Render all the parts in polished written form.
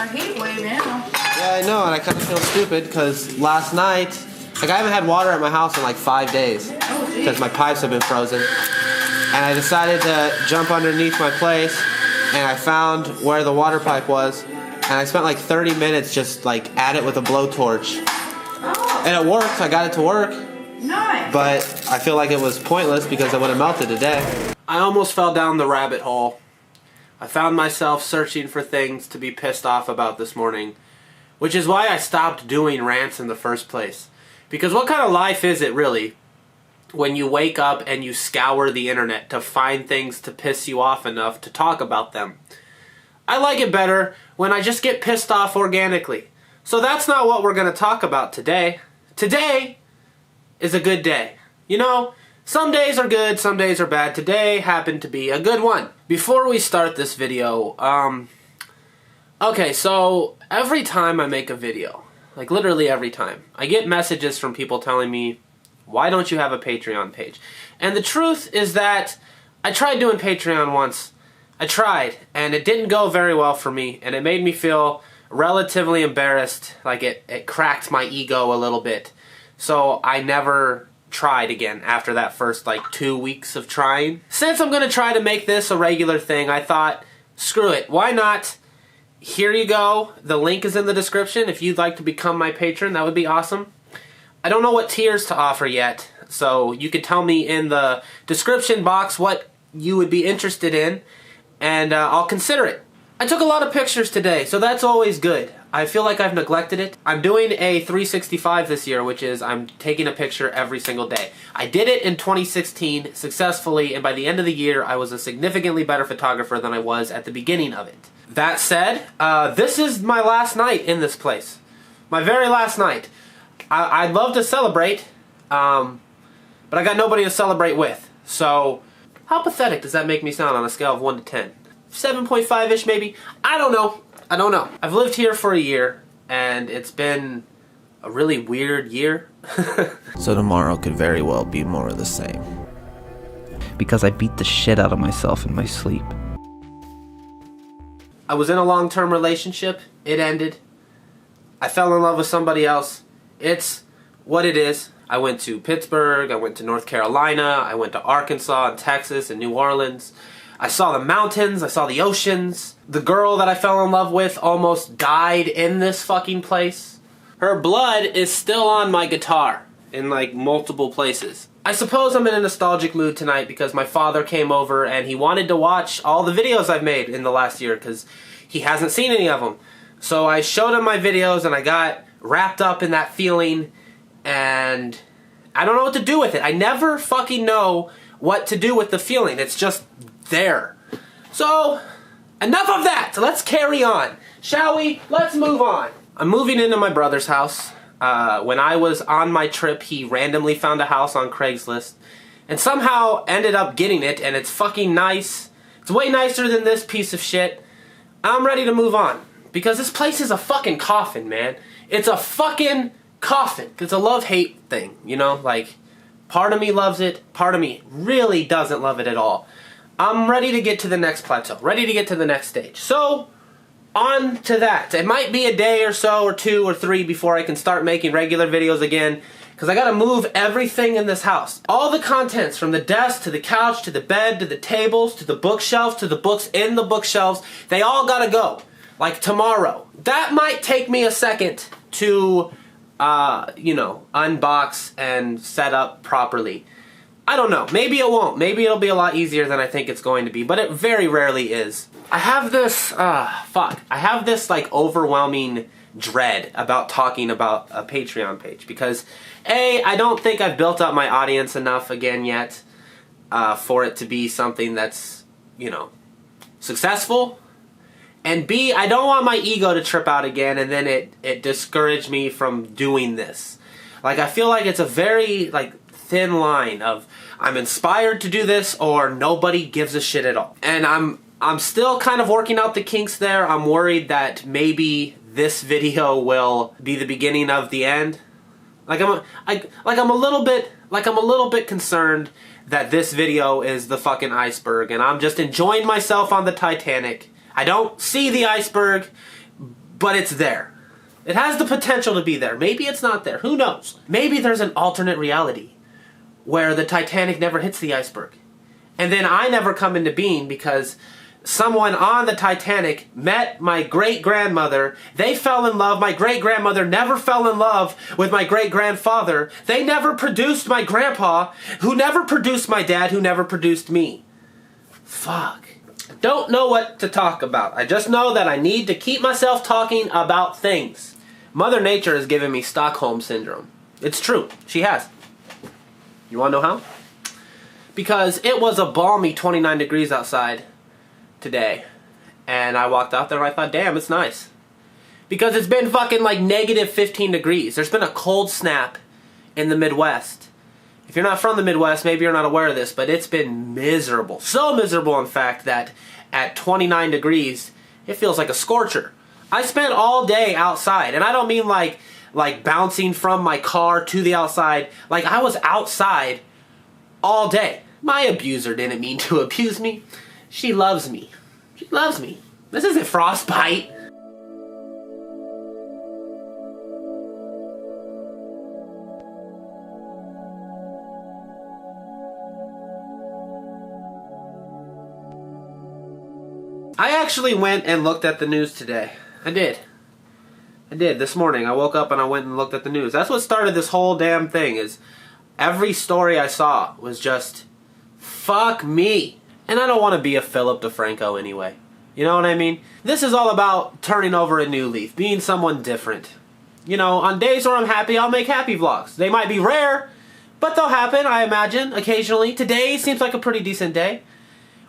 a heat wave now. Yeah, I know, and I kind of feel stupid because last night, like I haven't had water at my house in like 5 days because my pipes have been frozen. And I decided to jump underneath my place, and I found where the water pipe was, and I spent like 30 minutes just like at it with a blowtorch. Oh. And it worked. I got it to work. Nice. But I feel like it was pointless because it would have melted today. I almost fell down the rabbit hole. I found myself searching for things to be pissed off about this morning, which is why I stopped doing rants in the first place. Because what kind of life is it really when you wake up and you scour the internet to find things to piss you off enough to talk about them? I like it better when I just get pissed off organically. So that's not what we're going to talk about today. Today is a good day. You know, some days are good, some days are bad. Today happened to be a good one. Before we start this video, okay, so every time I make a video, like literally every time, I get messages from people telling me, why don't you have a Patreon page? And the truth is that I tried doing Patreon once. I tried, and it didn't go very well for me, and it made me feel relatively embarrassed, like it cracked my ego a little bit. So I never tried again after that first like 2 weeks of trying. Since I'm gonna try to make this a regular thing, I thought, screw it, why not? Here you go, the link is in the description. If you'd like to become my patron, that would be awesome. I don't know what tiers to offer yet, so you could tell me in the description box what you would be interested in, and I'll consider it. I took a lot of pictures today, so that's always good. I feel like I've neglected it. I'm doing a 365 this year, which is I'm taking a picture every single day. I did it in 2016 successfully, and by the end of the year, I was a significantly better photographer than I was at the beginning of it. That said, this is my last night in this place. My very last night. I'd love to celebrate, but I got nobody to celebrate with. So, how pathetic does that make me sound on a scale of 1 to 10? 7.5-ish maybe? I don't know. I don't know. I've lived here for a year, and it's been a really weird year. So tomorrow could very well be more of the same. Because I beat the shit out of myself in my sleep. I was in a long-term relationship. It ended. I fell in love with somebody else. It's what it is. I went to Pittsburgh, I went to North Carolina, I went to Arkansas and Texas and New Orleans. I saw the mountains, I saw the oceans. The girl that I fell in love with almost died in this fucking place. Her blood is still on my guitar in like multiple places. I suppose I'm in a nostalgic mood tonight because my father came over and he wanted to watch all the videos I've made in the last year because he hasn't seen any of them. So I showed him my videos and I got wrapped up in that feeling, and I don't know what to do with it. I never fucking know what to do with the feeling. It's just there. So, enough of that. So let's carry on. Shall we? Let's move on. I'm moving into my brother's house. When I was on my trip, he randomly found a house on Craigslist and somehow ended up getting it, and it's fucking nice. It's way nicer than this piece of shit. I'm ready to move on because this place is a fucking coffin, man. It's a fucking coffin. It's a love-hate thing, you know? Like, part of me loves it, part of me really doesn't love it at all. I'm ready to get to the next plateau, ready to get to the next stage. So, on to that. It might be a day or so, or 2 or 3 before I can start making regular videos again, because I gotta move everything in this house. All the contents, from the desk, to the couch, to the bed, to the tables, to the bookshelves, to the books in the bookshelves, they all gotta go. Like tomorrow. That might take me a second to, you know, unbox and set up properly. I don't know. Maybe it won't. Maybe it'll be a lot easier than I think it's going to be, but it very rarely is. I have this, I have this, like, overwhelming dread about talking about a Patreon page because, A, I don't think I've built up my audience enough again yet for it to be something that's, you know, successful. And B, I don't want my ego to trip out again and then it discourage me from doing this. Like, I feel like it's a very, like, thin line of I'm inspired to do this or nobody gives a shit at all. And I'm still kind of working out the kinks there. I'm worried that maybe this video will be the beginning of the end. I'm a little bit concerned that this video is the fucking iceberg and I'm just enjoying myself on the Titanic. I don't see the iceberg, but it's there. It has the potential to be there. Maybe it's not there. Who knows? Maybe there's an alternate reality where the Titanic never hits the iceberg. And then I never come into being because someone on the Titanic met my great-grandmother. They fell in love. My great-grandmother never fell in love with my great-grandfather. They never produced my grandpa, who never produced my dad, who never produced me. Fuck. I don't know what to talk about. I just know that I need to keep myself talking about things. Mother Nature has given me Stockholm Syndrome. It's true. She has. You want to know how? Because it was a balmy 29 degrees outside today. And I walked out there and I thought, damn, it's nice. Because it's been fucking like negative 15 degrees. There's been a cold snap in the Midwest. If you're not from the Midwest, maybe you're not aware of this, but it's been miserable. So miserable, in fact, that at 29 degrees, it feels like a scorcher. I spent all day outside, and I don't mean like bouncing from my car to the outside. Like, I was outside all day. My abuser didn't mean to abuse me. She loves me. She loves me. This isn't frostbite. I actually went and looked at the news today. I did this morning. I woke up and I went and looked at the news. That's what started this whole damn thing, is every story I saw was just, fuck me. And I don't want to be a Philip DeFranco anyway. You know what I mean? This is all about turning over a new leaf, being someone different. You know, on days where I'm happy, I'll make happy vlogs. They might be rare, but they'll happen, I imagine, occasionally. Today seems like a pretty decent day.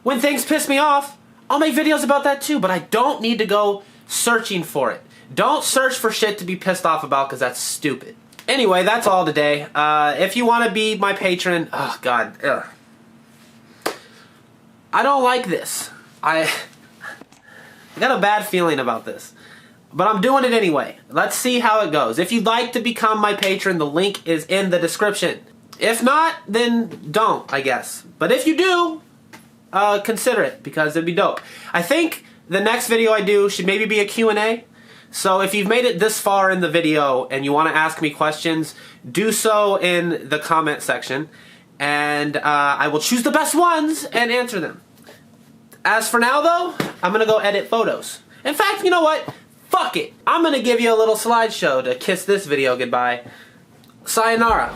When things piss me off, I'll make videos about that too, but I don't need to go searching for it. Don't search for shit to be pissed off about, because that's stupid. Anyway, that's all today. If you want to be my patron, oh god, ugh. I don't like this. I got a bad feeling about this. But I'm doing it anyway. Let's see how it goes. If you'd like to become my patron, the link is in the description. If not, then don't, I guess. But if you do, consider it, because it'd be dope. I think the next video I do should maybe be a Q&A. So if you've made it this far in the video and you want to ask me questions, do so in the comment section. And I will choose the best ones and answer them. As for now, though, I'm going to go edit photos. In fact, you know what? Fuck it. I'm going to give you a little slideshow to kiss this video goodbye. Sayonara.